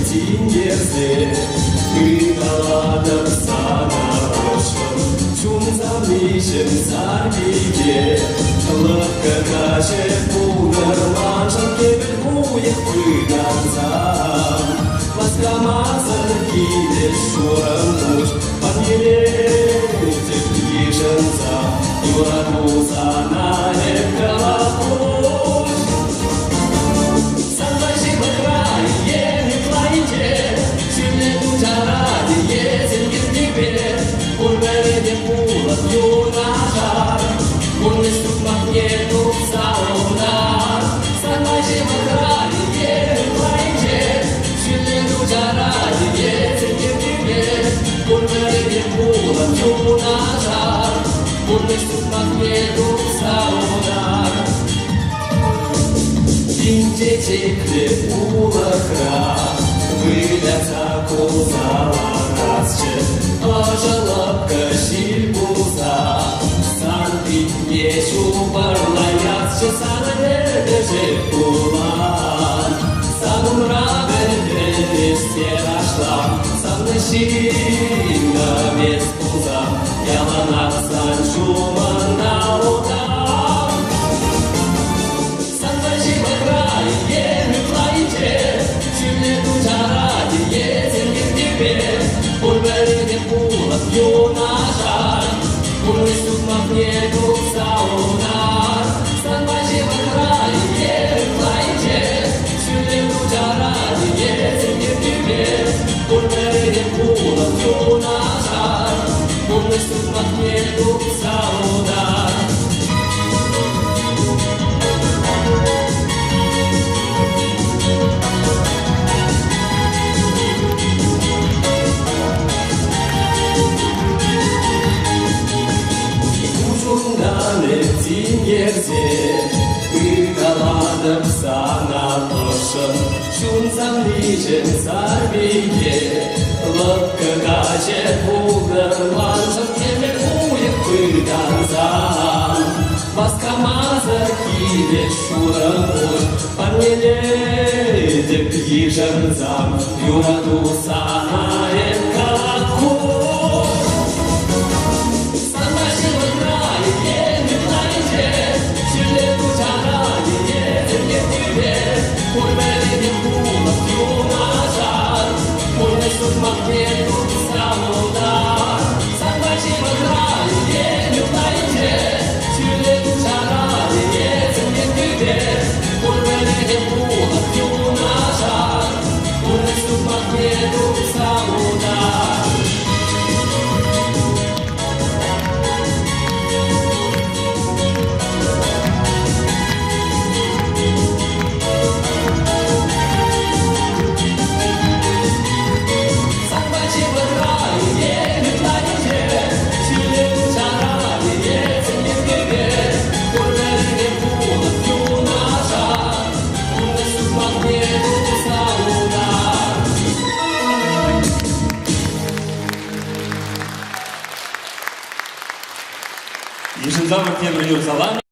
tinderse Gıdaladam sana hoşum Çumzam nişim sarbiye Lăpcă kașe punerman Și-am chebet muiet până-n-zam Masca masă ghide șurăm muș Paniele te plișă-n-zam Iura duza n-are că la puș Să-mi și bătrai, e mi-plaince Și-mi duce radie, se-mi gândipe Urmele de pulă, iunașar Unde sunt magnetul saunar Să-mi mai și mătrarie, mi-plaince Și-mi duce radie, se-mi gândipe Urmele de pulă, iunașar Unde sunt magnetul saunar Din ce de pulă crac Vâleața cozala rasce Așa lăpcă și buza S-ar pipie șupăr la iaț Și s-ar redeje pulan S-ar umrave de stera șlam S-ar neșină mi-e spuza Ia la națan șumă n-autam Să-mi faci și mătrai, e mi-plaince Și-mi duce radie, se-mi gândipe Urmele de pulă, iunașar Unde sunt magnetul saunar Să-mi faci și mătrai, e mi-plaince Și-mi duce radie, se-mi gândipe Urmele de pulă, iunașar Unde sunt magnetul saunar Tinderse, gıdaladam sana hoşum Şunzam niçin sarbiye Lăpcă kașe punerman Și-am chebet muiet până-n-zam Masca masă ghide șurăm muș Paniele de plișă-n-zam Iura dusa n-are ca la cuș Să-mi faci și mătrai, e mi-plaince Și-le duce radie, se-mi gândipe Urmele de pulă, iunașar Unde sunt magnetul saunar Să-mi faci și mătrai, e mi-plaince Și-le duce radie, se-mi gândipe Urmele de pulă, iunașar Unde sunt magnetul saunar Ежезавод Темр Иерусалим.